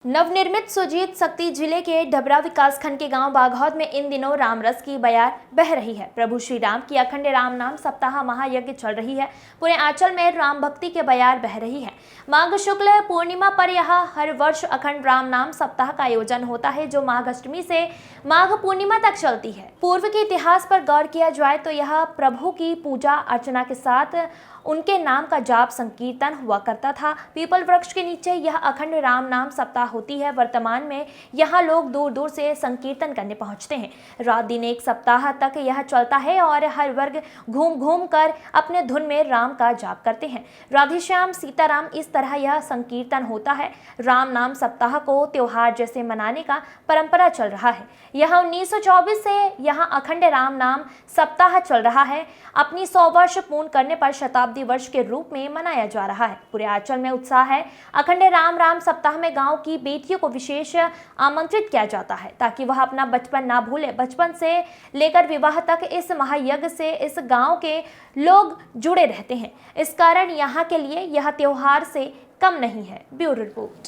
नवनिर्मित सुजीत शक्ति जिले के डबरा विकासखंड के गांव बाघौद में इन दिनों रामरस की बयार बह रही है। प्रभु श्री राम की अखंड राम नाम सप्ताह महायज्ञ चल रही है। पूरे आंचल में राम भक्ति के बयार बह रही है। माघ शुक्ल पूर्णिमा पर यहाँ हर वर्ष अखंड राम नाम सप्ताह का आयोजन होता है, जो माघ अष्टमी से माघ पूर्णिमा तक चलती है। पूर्व के इतिहास पर गौर किया जाए तो यह प्रभु की पूजा अर्चना के साथ उनके नाम का जाप संकीर्तन हुआ करता था। पीपल वृक्ष के नीचे यह अखंड राम नाम सप्ताह होती है। वर्तमान में यहाँ लोग दूर दूर से संकीर्तन करने पहुँचते हैं। रात दिन एक सप्ताह तक यह चलता है और हर वर्ग घूम घूम कर अपने धुन में राम का जाप करते हैं। राधेश्याम सीताराम, इस तरह यह संकीर्तन होता है। राम नाम सप्ताह को त्योहार जैसे मनाने का परंपरा चल रहा है। यह 1924 से यहाँ अखंड राम नाम सप्ताह चल रहा है। अपनी 100 वर्ष पूर्ण करने पर शताब्दी वर्ष के रूप में मनाया जा रहा है। पूरे आंचल में उत्साह है। अखंड राम सप्ताह में गांव की बेटियों को विशेष आमंत्रित किया जाता है ताकि वह अपना बचपन ना भूले। बचपन से लेकर विवाह तक इस महायज्ञ से इस गांव के लोग जुड़े रहते हैं। इस कारण यहाँ के लिए यह त्योहार से कम नहीं है। Bureau report.